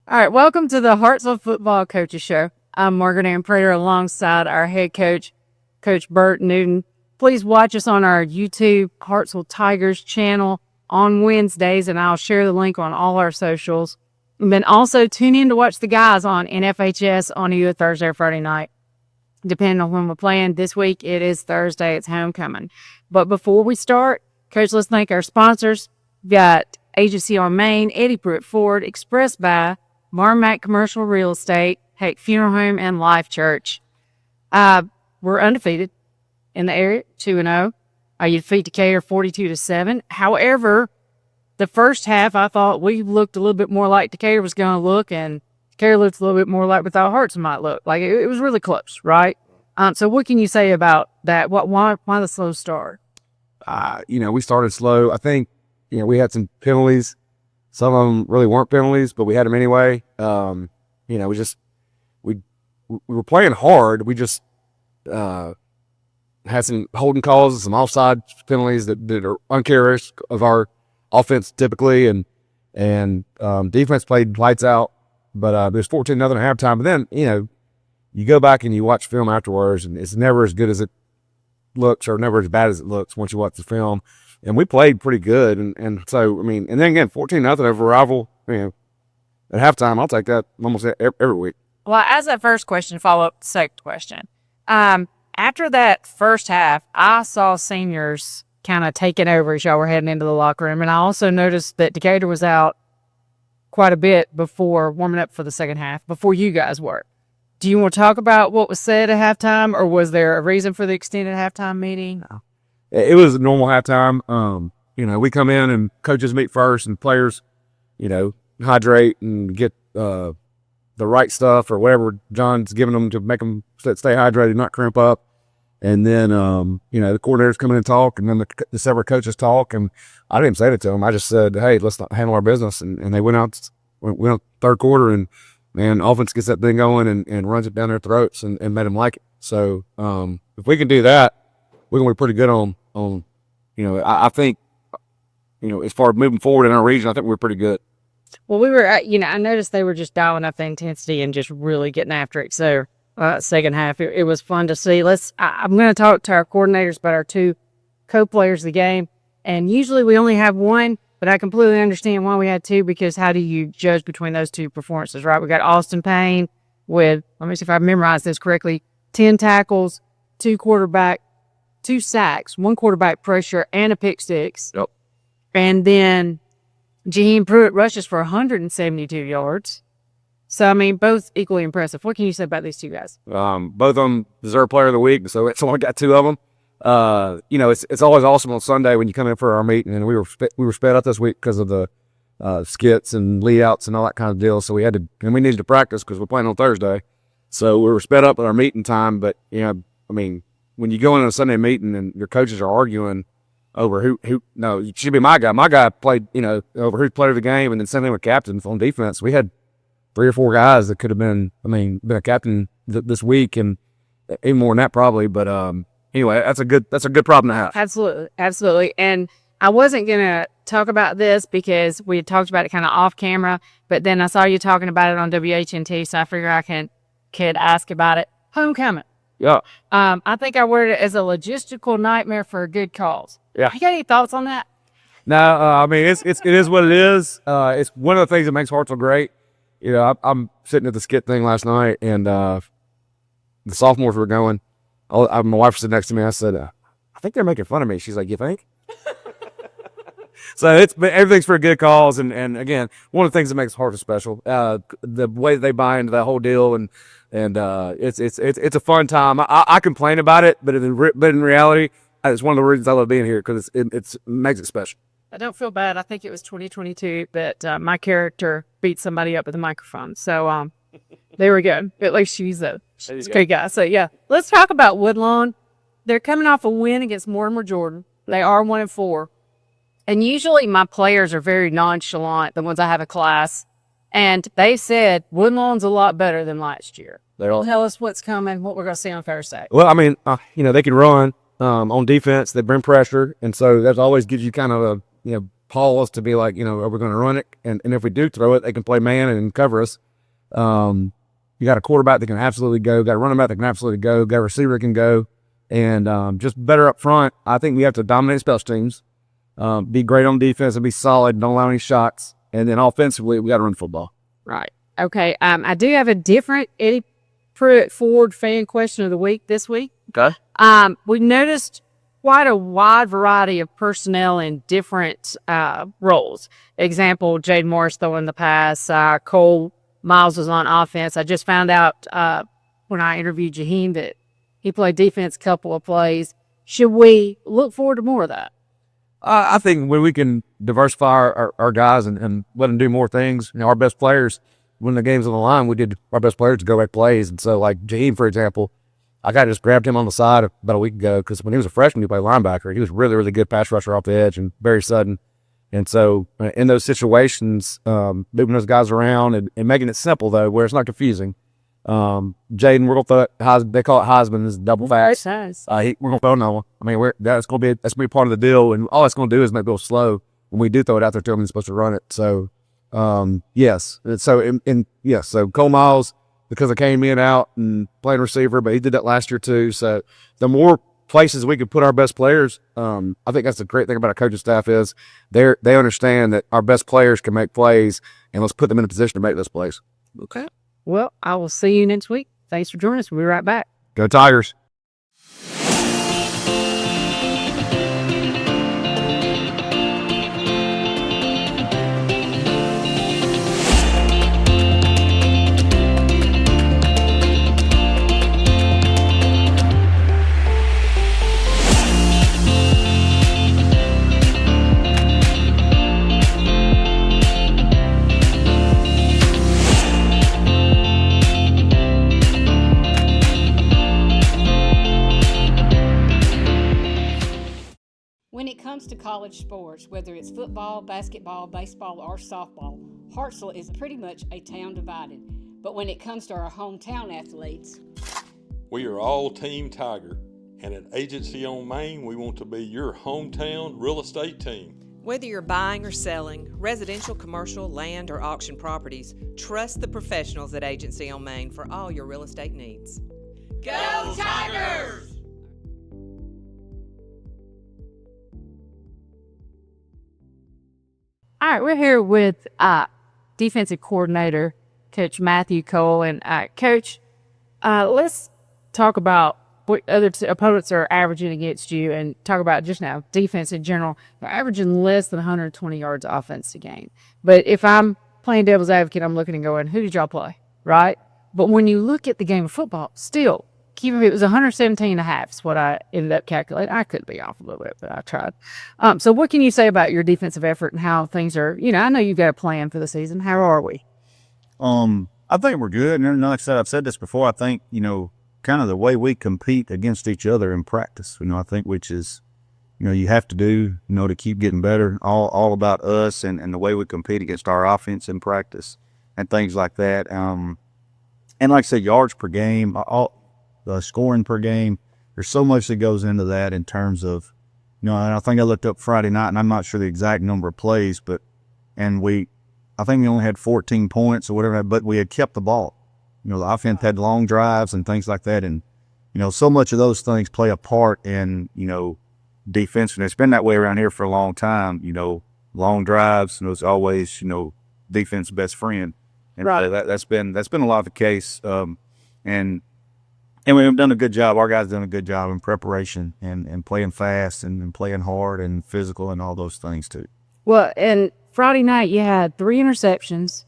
All right, welcome to the Hartsville Football Coaches Show. I'm Margaret Ann Prater alongside our head coach, Coach Bert Newton. Please watch us on our YouTube Hartsville Tigers channel on Wednesdays, and I'll share the link on all our socials. And then also tune in to watch the guys on NFHS on either Thursday or Friday night, depending on when we're playing. This week, it is Thursday. It's homecoming. But before we start, Coach, let's thank our sponsors. We've got Agency on Main, Eddie Pruitt Ford, Express by Marmac Commercial Real Estate, Hake Funeral Home, and Life Church. We're undefeated in the area, 2-0. You defeat Decatur 42-7. However, the first half, I thought we looked a little bit more like Decatur was going to look, and Decatur looked a little bit more like we thought Hartsville might look. Like it was really close, right? So what can you say about that? Why the slow start? We started slow. I think, we had some penalties. Some of them really weren't penalties, but we had them anyway. We were playing hard. We just had some holding calls and some offside penalties that are uncharacteristic of our offense typically, and defense played lights out. But there's 14-0 at halftime. But then you go back and you watch film afterwards, and it's never as good as it looks, or never as bad as it looks once you watch the film. And we played pretty good, and so and then again 14-0 over a rival. At halftime, I'll take that almost every week. Well, as that first question, follow up the second question. After that first half, I saw seniors kind of taking over as y'all were heading into the locker room, and I also noticed that Decatur was out quite a bit before warming up for the second half, before you guys were. Do you want to talk about what was said at halftime, or was there a reason for the extended halftime meeting? No. It was a normal halftime. We come in and coaches meet first, and players, hydrate and get the right stuff or whatever John's giving them to make them stay hydrated, not cramp up. And then, the coordinators come in and talk, and then the several coaches talk. And I didn't say it to them. I just said, hey, let's not handle our business. And they went out third quarter, and man, offense gets that thing going and runs it down their throats and made them like it. So if we can do that, we're going to be pretty good on I think, as far as moving forward in our region, I think we're pretty good. Well, we were, I noticed they were just dialing up the intensity and just really getting after it. So second half, it was fun to see. I'm going to talk to our coordinators about our two co-players of the game. And usually we only have one, but I completely understand why we had two, because how do you judge between those two performances, right? We got Austin Payne with, let me see if I memorized this correctly, 10 tackles, 2 sacks, 1 quarterback pressure, and a pick six. Yep. And then Jaheim Pruitt rushes for 172 yards. So, both equally impressive. What can you say about these two guys? Both of them deserve player of the week, so it's only got 2 of them. It's always awesome on Sunday when you come in for our meeting, and we were sped up this week because of the skits and layouts and all that kind of deal. So we needed to practice because we're playing on Thursday. So we were sped up at our meeting time, but when you go into a Sunday meeting and your coaches are arguing over no, it should be my guy. My guy played, over who played the game, and then same thing with captains on defense. We had 3 or 4 guys that could have been a captain this week, and even more than that probably. But anyway, that's a good problem to have. Absolutely. And I wasn't gonna talk about this because we had talked about it kind of off camera, but then I saw you talking about it on WHNT, so I figured I could ask about it. Homecoming. Yeah. I think I worded it as a logistical nightmare for a good cause. Yeah. You got any thoughts on that? No, it is what it is. It's one of the things that makes Hartsville great. I'm sitting at the skit thing last night, and the sophomores were going. My wife was sitting next to me. I said, I think they're making fun of me. She's like, you think? So everything's for a good cause, and again, one of the things that makes Hartsville special, the way they buy into that whole deal, and it's a fun time. I complain about it, but in reality, it's one of the reasons I love being here, because it makes it special. I don't feel bad. I think it was 2022 that my character beat somebody up with a microphone. So they were good. At least she's a good guy. So yeah, let's talk about Woodlawn. They're coming off a win against Mortimer Jordan. They are 1-4. And usually my players are very nonchalant, the ones I have in class. And they said Woodlawn's a lot better than last year. They'll tell us what's coming, what we're going to see on Thursday. Well, they can run on defense. They bring pressure. And so that always gives you kind of pause to be like, are we going to run it? And if we do throw it, they can play man and cover us. You got a quarterback that can absolutely go, got a running back that can absolutely go, got a receiver that can go, and just better up front. I think we have to dominate special teams, be great on defense and be solid, don't allow any shots, and then offensively, we got to run football. Right. Okay. I do have a different Eddie Pruitt Ford fan question of the week this week. Okay. We noticed quite a wide variety of personnel in different roles. Example, Jaden Morris throwing the pass, Cole Miles was on offense. I just found out when I interviewed Jaheim that he played defense a couple of plays. Should we look forward to more of that? I think when we can diversify our guys and let them do more things, our best players, when the game's on the line, we did our best players to go make plays. And so, like Jaheim, for example, I just grabbed him on the side about a week ago because when he was a freshman, he played linebacker. He was really, really good pass rusher off the edge and very sudden. And so in those situations, moving those guys around and making it simple, though, where it's not confusing. Jaden, we're going to throw it, they call it Heisman, is double facts. Nice. We're going to throw another one. I mean, that's going to be part of the deal. And all it's going to do is make it go slow when we do throw it out there to him, he's supposed to run it. So, yes. So Cole Miles, because I came in out and playing receiver, but he did that last year too. So the more places we could put our best players, I think that's the great thing about our coaching staff is they understand that our best players can make plays, and let's put them in a position to make those plays. Okay. Well, I will see you next week. Thanks for joining us. We'll be right back. Go Tigers. When it comes to college sports, whether it's football, basketball, baseball, or softball, Hartselle is pretty much a town divided. But when it comes to our hometown athletes, we are all Team Tiger, and at Agency on Main, we want to be your hometown real estate team. Whether you're buying or selling, residential, commercial, land, or auction properties, trust the professionals at Agency on Main for all your real estate needs. Go Tigers! All right, we're here with defensive coordinator, Coach Matthew Cole. And Coach, let's talk about what other opponents are averaging against you and talk about just now defense in general. They're averaging less than 120 yards offense a game. But if I'm playing devil's advocate, I'm looking and going, who did y'all play, right? But when you look at the game of football, still, it was 117 and a half is what I ended up calculating. I could be off a little bit, but I tried. So what can you say about your defensive effort and how things are, I know you've got a plan for the season. How are we? I think we're good. And like I said, I've said this before, I think, kind of the way we compete against each other in practice, I think, which is, you have to do, to keep getting better, all about us and the way we compete against our offense in practice and things like that. And like I said, yards per game, the scoring per game, there's so much that goes into that in terms of, and I think I looked up Friday night, and I'm not sure the exact number of plays, I think we only had 14 points or whatever, but we had kept the ball. The offense had long drives and things like that, and, so much of those things play a part in, defense, and it's been that way around here for a long time, long drives, and it's always, defense best friend. And right. That's been a lot of the case, and we've done a good job. Our guys done a good job in preparation and playing fast and playing hard and physical and all those things too. Well, and Friday night you had 3 interceptions,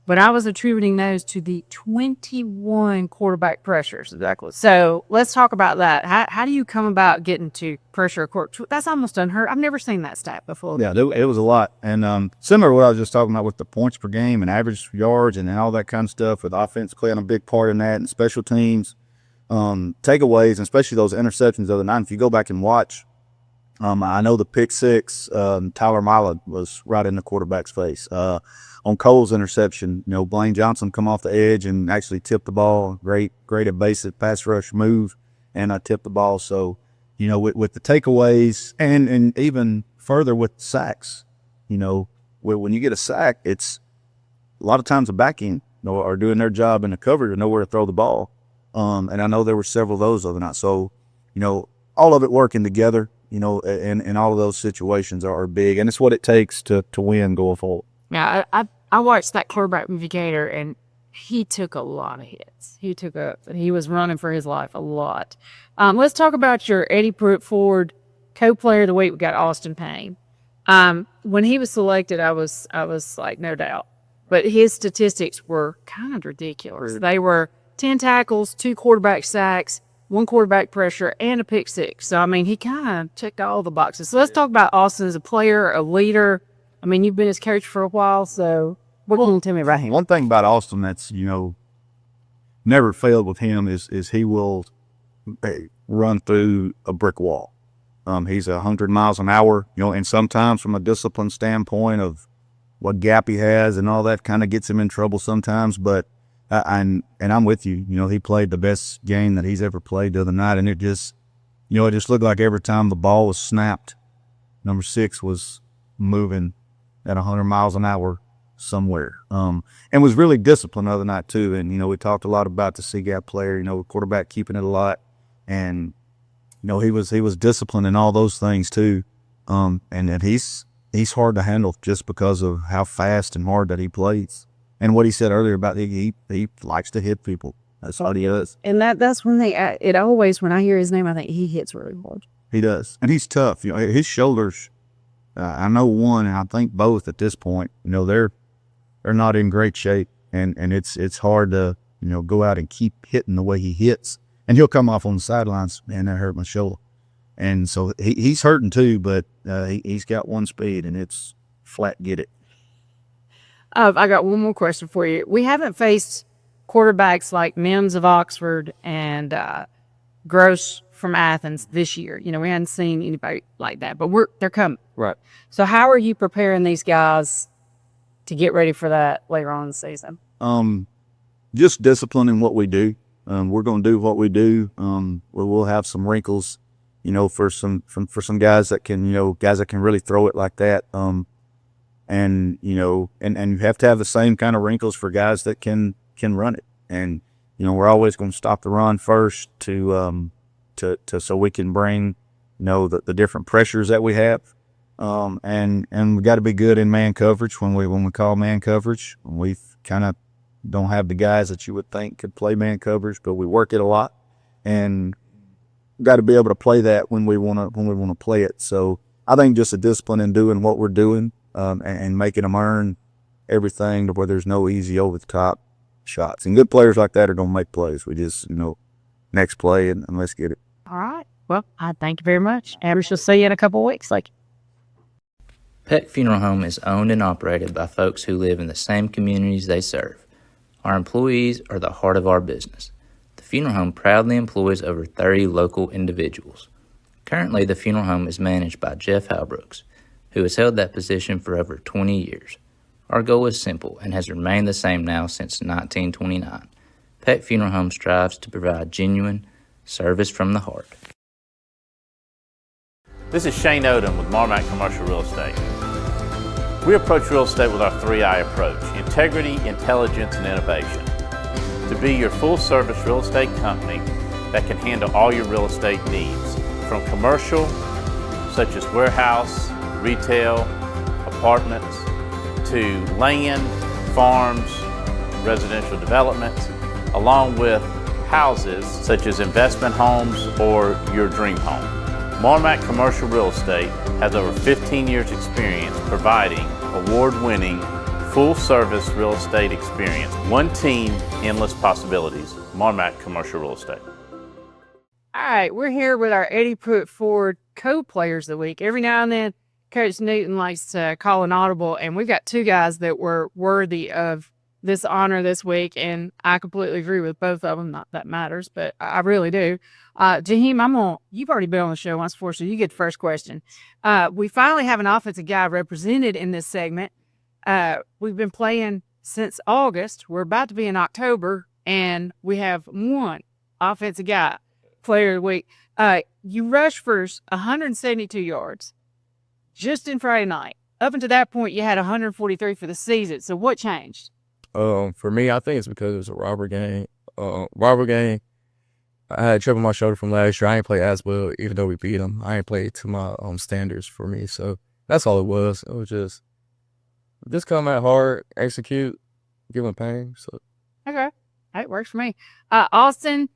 but I was attributing those to the 21 quarterback pressures. Exactly. So let's talk about that. How do you come about getting to pressure a quarterback? That's almost unheard. I've never seen that stat before. Yeah, it was a lot. And similar to what I was just talking about with the points per game and average yards and all that kind of stuff, with offense playing a big part in that and special teams. Takeaways, and especially those interceptions the other night. If you go back and watch, I know the pick six, Tyler Mila was right in the quarterback's face. On Cole's interception, Blaine Johnson come off the edge and actually tipped the ball. Great evasive pass rush move, and I tipped the ball. So, with the takeaways and even further with sacks, when you get a sack, it's a lot of times the back end are doing their job in the cover to know where to throw the ball. And I know there were several of those the other night. So, all of it working together, in all of those situations are big, and it's what it takes to win going forward. Yeah, I watched that quarterback from Decatur, and he took a lot of hits. He was running for his life a lot. Let's talk about your Eddie Pruitt Ford co-player of the week. We got Austin Payne. When he was selected, I was like, no doubt. But his statistics were kind of ridiculous. They were 10 tackles, 2 quarterback sacks, 1 quarterback pressure, and a pick 6. So, I mean, he kind of checked all the boxes. So let's talk about Austin as a player, a leader. I mean, you've been his coach for a while, so what can you tell me about him? One thing about Austin that's, never failed with him is he will run through a brick wall. He's 100 miles an hour, and sometimes from a discipline standpoint of what gap he has and all that kind of gets him in trouble sometimes. But and I'm with you. He played the best game that he's ever played the other night, and it just looked like every time the ball was snapped, number 6 was moving at 100 miles an hour somewhere. And was really disciplined the other night too. And we talked a lot about the C-gap player, quarterback keeping it a lot, and he was disciplined in all those things too. And he's hard to handle just because of how fast and hard that he plays. And what he said earlier about he likes to hit people. That's all he does. And that's when when I hear his name, I think he hits really hard. He does. And he's tough. His shoulders, I know one, and I think both at this point, they're not in great shape. And it's hard to, go out and keep hitting the way he hits. And he'll come off on the sidelines, man, that hurt my shoulder. And so he's hurting too, but he's got one speed, and it's flat get it. I got one more question for you. We haven't faced quarterbacks like Mims of Oxford and Gross from Athens this year. We hadn't seen anybody like that, but they're coming. Right. So how are you preparing these guys to get ready for that later on in the season? Just disciplining what we do. We're going to do what we do. We'll have some wrinkles, for some guys that can really throw it like that. And you have to have the same kind of wrinkles for guys that can run it. And we're always going to stop the run first to so we can bring the different pressures that we have. And we got to be good in man coverage when we call man coverage. We kind of don't have the guys that you would think could play man coverage, but we work it a lot, and got to be able to play that when we want to play it. So I think just a discipline in doing what we're doing, and making them earn everything to where there's no easy over the top shots. And good players like that are going to make plays. We just, next play and let's get it. All right. Well, I thank you very much. And we shall see you in a couple of weeks. Peck Funeral Home is owned and operated by folks who live in the same communities they serve. Our employees are the heart of our business. The funeral home proudly employs over 30 local individuals. Currently, the funeral home is managed by Jeff Halbrooks, who has held that position for over 20 years. Our goal is simple and has remained the same now since 1929. Peck Funeral Home strives to provide genuine service from the heart. This is Shane Odom with Marmac Commercial Real Estate. We approach real estate with our 3I approach: integrity, intelligence, and innovation. To be your full-service real estate company that can handle all your real estate needs, from commercial, such as warehouse, retail, apartments, to land, farms, residential developments, along with houses, such as investment homes or your dream home. Marmac Commercial Real Estate has over 15 years experience providing award-winning, full-service real estate experience. One team, endless possibilities. Marmac Commercial Real Estate. All right, we're here with our Eddie Pruitt Ford co-players of the week. Every now and then, Coach Newton likes to call an audible, and we've got 2 guys that were worthy of this honor this week, and I completely agree with both of them. Not that matters, but I really do. Jaheim, you've already been on the show once before, so you get the first question. We finally have an offensive guy represented in this segment. We've been playing since August. We're about to be in October, and we have one offensive guy player of the week. You rushed for 172 yards just in Friday night. up until that point, you had 143 for the season. So what changed? For me, I think it's because it was a robber game. I had a chip on my shoulder from last year. I ain't play as well, even though we beat them. I ain't played to my standards for me. So that's all it was. It was just come out hard, execute, give them pain. So Okay. That works for me. Austin,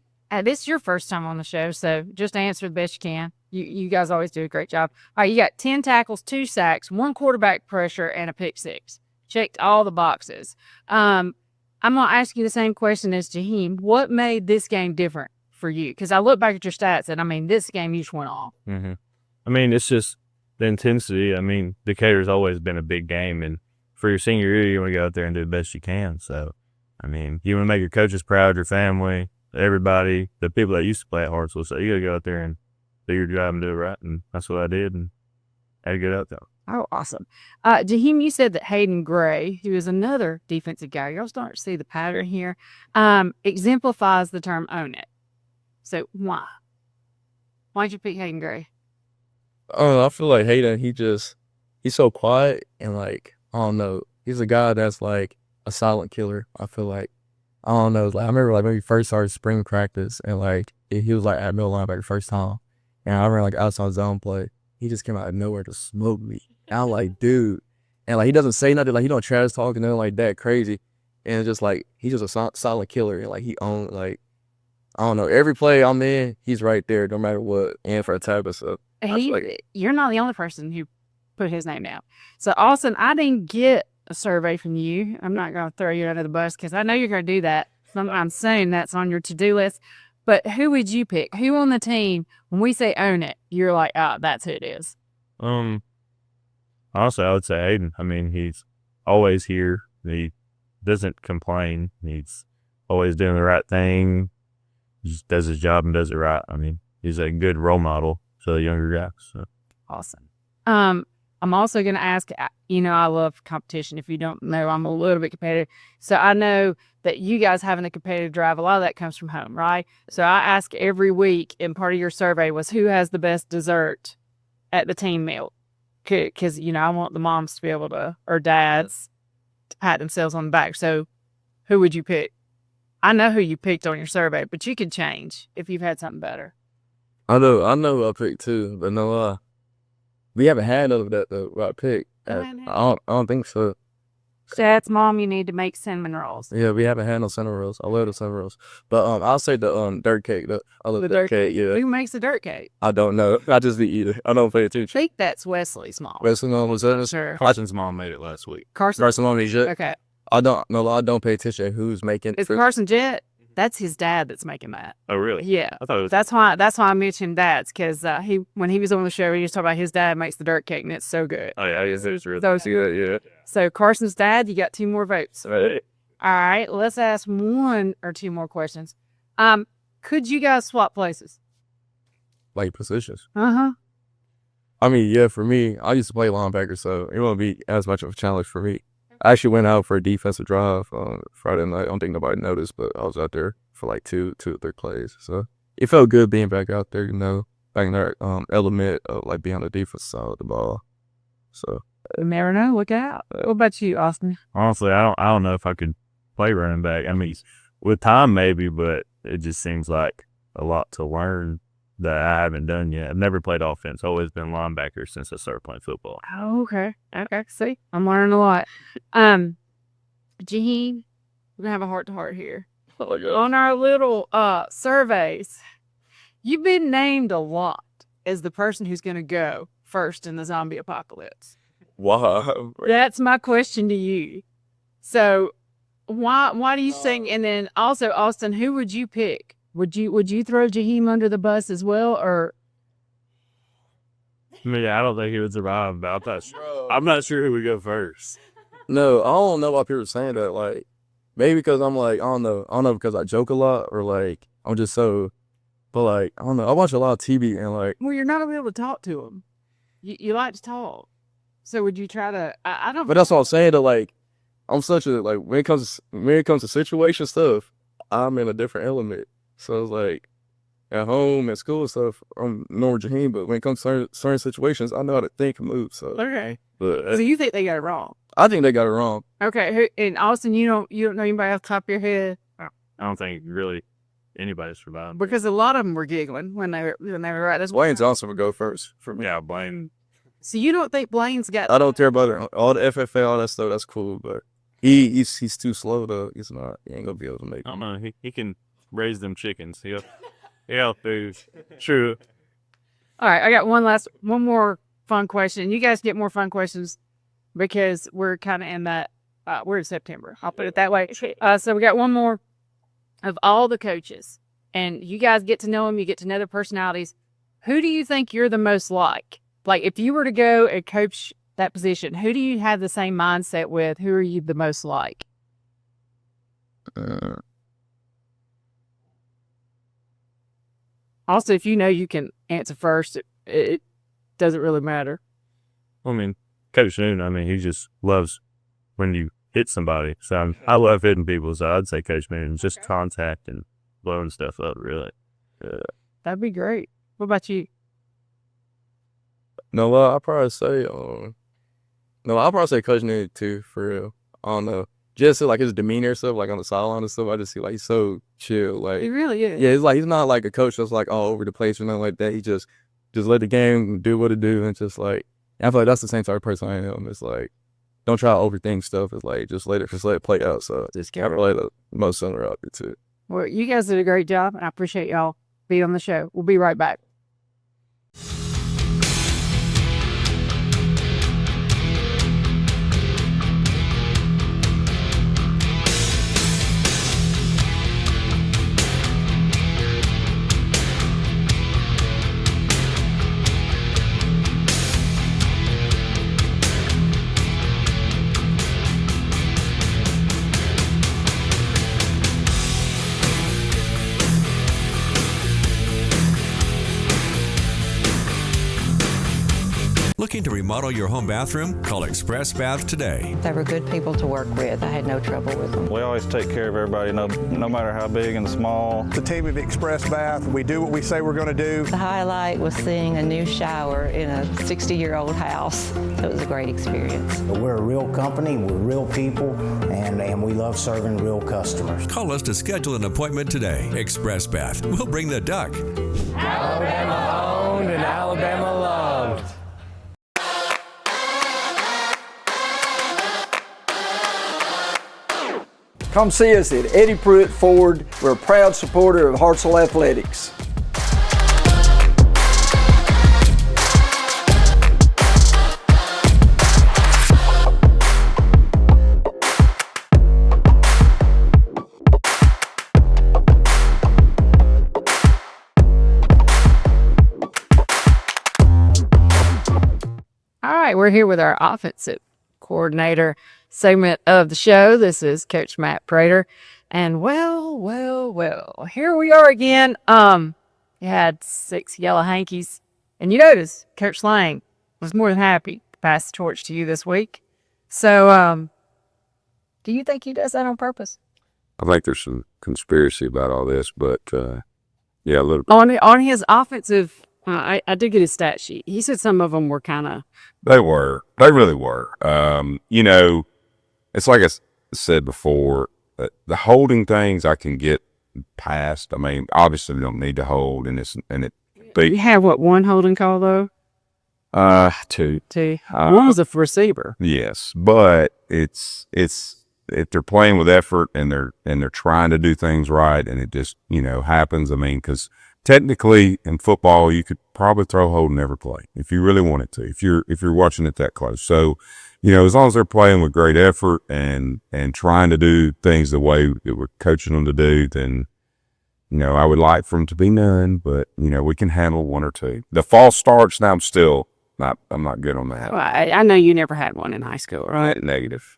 this is your first time on the show, so just answer the best you can. You guys always do a great job. All right, you got 10 tackles, 2 sacks, 1 quarterback pressure, and a pick 6. Checked all the boxes. I'm going to ask you the same question as Jaheim. What made this game different for you? Because I look back at your stats, and, I mean, this game you just went off. Mm-hmm. I mean, it's just the intensity. I mean, Decatur's always been a big game, and for your senior year, you want to go out there and do the best you can. So, I mean, you want to make your coaches proud, your family, everybody, the people that used to play at Hartsville. So you got to go out there and do your job and do it right, and that's what I did, and had to get out there. Oh, awesome. Jaheim, you said that Hayden Gray, who is another defensive guy, you'll start to see the pattern here, exemplifies the term own it. So why? Why'd you pick Hayden Gray? I feel like Hayden, he's so quiet and like, I don't know, he's a guy that's like a silent killer. I feel like, I don't know, like I remember like when we first started spring practice and like he was like at middle linebacker first time, and I remember like outside zone play, he just came out of nowhere to smoke me. And I'm like, dude, and like he doesn't say nothing, like he don't trash talk and nothing like that crazy, and it's just like he's just a silent killer, and like he owned like, I don't know, every play I'm in, he's right there no matter what, and for a type of stuff. You're not the only person who put his name down. So, Austin, I didn't get a survey from you. I'm not going to throw you under the bus because I know you're going to do that sometime soon. That's on your to-do list. But who would you pick? Who on the team, when we say own it, you're like, oh, that's who it is? Honestly, I would say Hayden. I mean, he's always here. He doesn't complain. He's always doing the right thing. He just does his job and does it right. I mean, he's a good role model to the younger guys. So. Awesome. I'm also going to ask, I love competition. If you don't know, I'm a little bit competitive. So I know that you guys having a competitive drive, a lot of that comes from home, right? So I ask every week, and part of your survey was who has the best dessert at the team meal? Because, I want the moms to be able to, or dads, to pat themselves on the back. So who would you pick? I know who you picked on your survey, but you can change if you've had something better. I know who I picked too, but no, we haven't had none of that though. What I picked, I don't think so. Dad's mom, you need to make cinnamon rolls. Yeah, we haven't had no cinnamon rolls. I love the cinnamon rolls, but I'll say the dirt cake. I love the dirt cake. Yeah. Who makes the dirt cake? I don't know. I just eat it. I don't pay attention. I think that's Wesley's mom. Wesley's mom was that? Sure. Carson's mom made it last week. Carson's mom made it. Okay. I don't pay attention to who's making. It's Carson Jett. That's his dad that's making that. Oh, really? Yeah. I thought it was. That's why I mentioned dads, because when he was on the show, he was talking about his dad makes the dirt cake, and it's so good. Oh, yeah, it was really good. Yeah. So Carson's dad, you got 2 more votes. Right. All right, let's ask 1 or 2 more questions. Could you guys swap places? Like positions. Uh-huh. I mean, yeah, for me, I used to play linebacker, so it won't be as much of a challenge for me. I actually went out for a defensive drive on Friday night. I don't think nobody noticed, but I was out there for like two or three plays. So it felt good being back out there, back in that element of like being on the defensive side of the ball. So Never know. Look out. What about you, Austin? Honestly, I don't know if I could play running back. I mean, with time maybe, but it just seems like a lot to learn that I haven't done yet. I've never played offense. Always been linebacker since I started playing football. Oh, okay. Okay. See, I'm learning a lot. Jaheim, we're gonna have a heart-to-heart here. On our little surveys, you've been named a lot as the person who's gonna go first in the zombie apocalypse. wow. That's my question to you. So, why do you think? And then also, Austin, who would you pick? Would you throw Jaheim under the bus as well, or? Yeah, I don't think he would survive. But I'm not sure who would go first. No, I don't know why people are saying that. Like, maybe because I'm like, I don't know because I joke a lot, or like I'm just so. But like, I don't know. I watch a lot of TV and like. Well, you're not gonna be able to talk to him. You like to talk, so would you try to? I don't. But that's what I'm saying. That like, I'm such a like when it comes to situation stuff, I'm in a different element. So it's like, at home, at school and stuff, I'm normal Jaheim, but when it comes to certain situations, I know how to think and move. So, Okay. but So you think they got it wrong? I think they got it wrong. Okay. And Austin, you don't know anybody off the top of your head? I don't think really anybody survived. Because a lot of them were giggling when they were right. That's Blaine Johnson would go first for me. Yeah, Blaine. So you don't think Blaine's got? I don't care about it. All the FFA, all that stuff. That's cool, but he's too slow though. He's not. He ain't gonna be able to make. I don't know. He can raise them chickens. He'll do. True. All right, I got one more fun question. You guys get more fun questions because we're kind of in that. We're in September. I'll put it that way. So we got one more of all the coaches, and you guys get to know them. You get to know their personalities. Who do you think you're the most like? Like, if you were to go and coach that position, who do you have the same mindset with? Who are you the most like? Also, if you know you can answer first, it doesn't really matter. I mean, Coach Noon, I mean, he just loves when you hit somebody. So I love hitting people. So I'd say Coach Noon, just contact and blowing stuff up, really. That'd be great. What about you? No, I'll probably say I'll probably say Coach Noon too, for real. I don't know. Just like his demeanor and stuff, like on the sideline and stuff, I just see like he's so chill. Like He really is. yeah, it's like he's not like a coach that's like all over the place or nothing like that. He just let the game do what it do, and just like I feel like that's the same type of person I am. It's like don't try to overthink stuff. It's like just let it play out. So Just I relate the most similar out there too. Well, you guys did a great job, and I appreciate y'all being on the show. We'll be right back. Looking to remodel your home bathroom? Call Express Bath today. They were good people to work with. I had no trouble with them. We always take care of everybody, no matter how big and small. The team of Express Bath, we do what we say we're going to do. The highlight was seeing a new shower in a 60-year-old house. It was a great experience. We're a real company, we're real people, and we love serving real customers. Call us to schedule an appointment today. Express Bath. We'll bring the duck. Alabama owned and Alabama loved. Come see us at Eddie Pruitt Ford. We're a proud supporter of Hartselle Athletics. All right, we're here with our offensive coordinator segment of the show. This is Coach Matt Prater. And well, here we are again. You had 6 yellow hankies. And you notice Coach Lang was more than happy to pass the torch to you this week. So, do you think he does that on purpose? I think there's some conspiracy about all this, but yeah, a little bit. On his offensive, I did get his stat sheet. He said some of them were kind of. They really were. You know, it's like I said before, the holding things I can get past. I mean, obviously we don't need to hold, You have one holding call though? 2. 2. One was a receiver. Yes, but it's if they're playing with effort and they're trying to do things right, and it just happens. I mean, because technically in football you could probably throw a hold in every play if you really wanted to, if you're watching it that close. So as long as they're playing with great effort and trying to do things the way that we're coaching them to do, then I would like for them to be none, but we can handle 1 or 2. The false starts, now I'm not good on that. Well, I know you never had one in high school, right? Negative.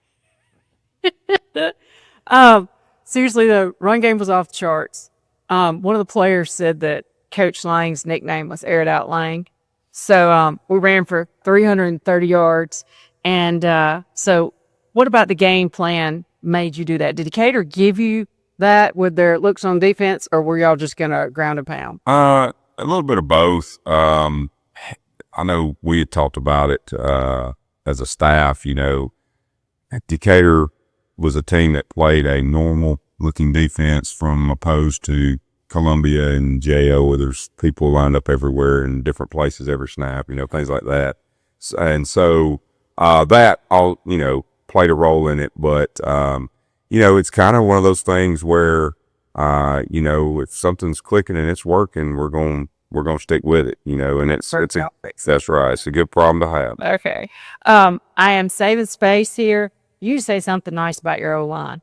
Seriously though, run game was off the charts. One of the players said that Coach Lang's nickname was Air It Out Lang. So we ran for 330 yards. And so what about the game plan made you do that? Did Decatur give you that with their looks on defense, or were y'all just gonna ground and pound? A little bit of both. I know we had talked about it as a staff. Decatur was a team that played a normal looking defense from opposed to Columbia and JO, where there's people lined up everywhere in different places every snap, things like that. And so that all, played a role in it. But, it's kind of one of those things where, if something's clicking and it's working, we're going to stick with it, and that's right. It's a good problem to have. Okay. I am saving space here. You say something nice about your O-line.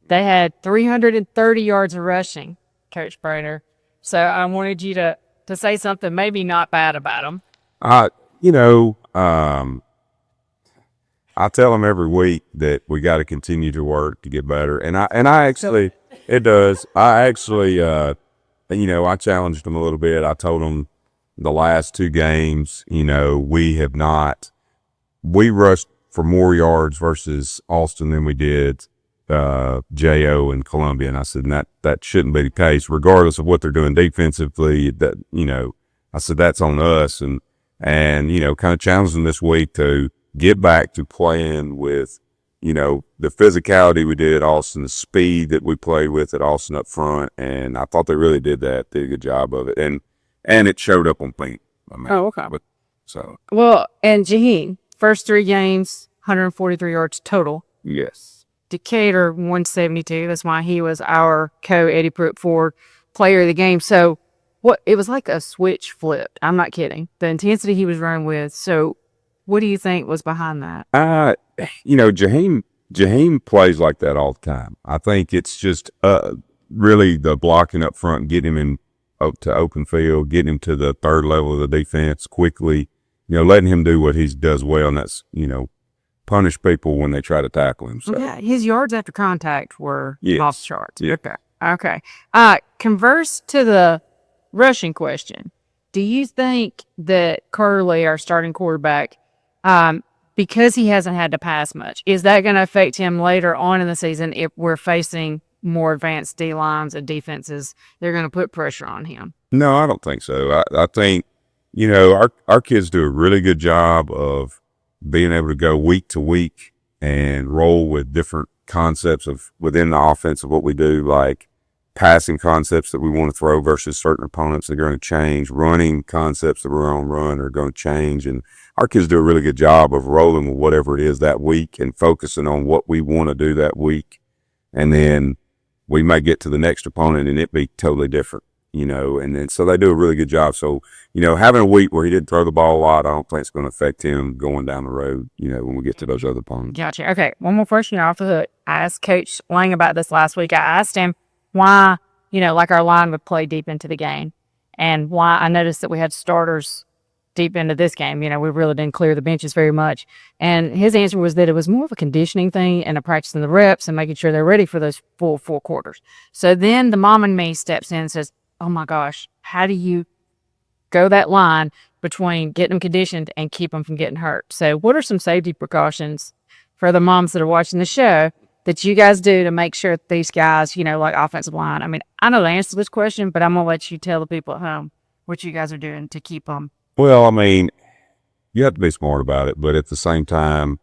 They had 330 yards of rushing, Coach Brainer. So I wanted you to say something maybe not bad about them. I tell them every week that we got to continue to work to get better. And I actually, it does. I actually, I challenged them a little bit. I told them the last 2 games, we rushed for more yards versus Austin than we did JO and Columbia. And I said, that shouldn't be the case, regardless of what they're doing defensively. That, I said, that's on us. And kind of challenged them this week to get back to playing with, the physicality we did at Austin, the speed that we played with at Austin up front. And I thought they really did a good job of it. And it showed up on paint. Okay. Well, and Jaheen, first 3 games, 143 yards total. Yes. Decatur, 172. That's why he was our Eddie Pruitt Ford player of the game. So it was like a switch flipped. I'm not kidding. The intensity he was running with. So what do you think was behind that? Jaheen plays like that all the time. I think it's just really the blocking up front, getting him to open field, getting him to the third level of the defense quickly, letting him do what he does well, and that's, punish people when they try to tackle him. So. Yeah, his yards after contact were off the charts. Yeah. Okay. Converse to the rushing question. Do you think that Curley, our starting quarterback, because he hasn't had to pass much, is that going to affect him later on in the season if we're facing more advanced D lines and defenses? They're going to put pressure on him. No, I don't think so. I think, our kids do a really good job of being able to go week to week and roll with different concepts of within the offense of what we do, like passing concepts that we want to throw versus certain opponents that are going to change, running concepts that we're on run are going to change. And our kids do a really good job of rolling with whatever it is that week and focusing on what we want to do that week. And then we may get to the next opponent and it be totally different, and then so they do a really good job. So, having a week where he didn't throw the ball a lot, I don't think it's going to affect him going down the road, when we get to those other opponents. Gotcha. Okay, one more question off the hook. I asked Coach Lang about this last week. I asked him why, like our line would play deep into the game, and why I noticed that we had starters deep into this game. We really didn't clear the benches very much. And his answer was that it was more of a conditioning thing and a practicing the reps and making sure they're ready for those full 4 quarters. So then the mom and me steps in and says, oh my gosh, how do you go that line between getting them conditioned and keep them from getting hurt? So what are some safety precautions for the moms that are watching the show that you guys do to make sure that these guys, like offensive line? I mean, I know the answer to this question, but I'm going to let you tell the people at home what you guys are doing to keep them. Well, I mean, you have to be smart about it, but at the same time,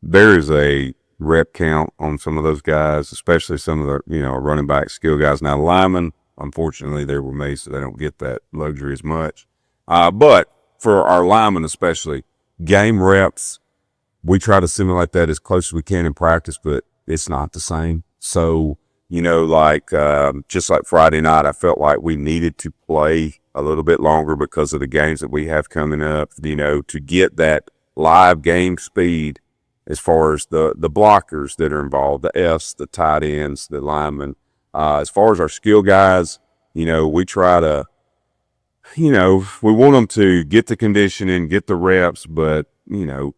there is a rep count on some of those guys, especially some of the, running back skill guys. Now, linemen, unfortunately, they're with me, so they don't get that luxury as much. But for our linemen especially, game reps, we try to simulate that as close as we can in practice, but it's not the same. So, just like Friday night, I felt like we needed to play a little bit longer because of the games that we have coming up, to get that live game speed as far as the blockers that are involved, the Fs, the tight ends, the linemen. As far as our skill guys, we try to, we want them to get the conditioning, get the reps, but,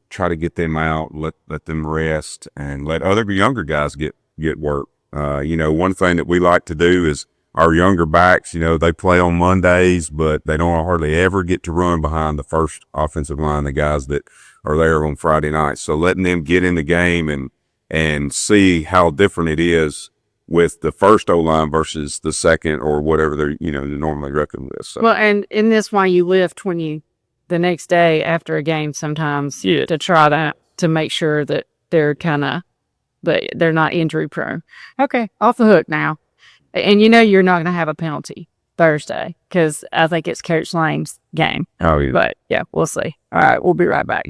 try to get them out, let them rest, and let other younger guys get work. One thing that we like to do is our younger backs, they play on Mondays, but they don't hardly ever get to run behind the first offensive line, the guys that are there on Friday night. So letting them get in the game and see how different it is with the first O-line versus the second or whatever they're, you know, they normally reckon with. So. Well, and in this why you lift when you the next day after a game sometimes to try to make sure that they're they're not injury prone. Okay, off the hook now. And you know you're not going to have a penalty Thursday because I think it's Coach Lane's game. Oh, yeah. But yeah, we'll see. All right, we'll be right back.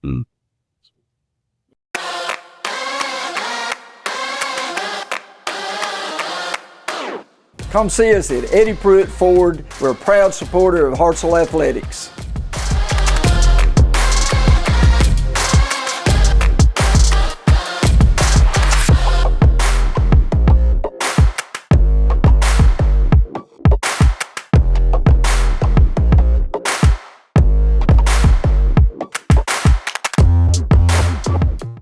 Mm. Come see us at Eddie Pruitt Ford. We're a proud supporter of Hartselle Athletics.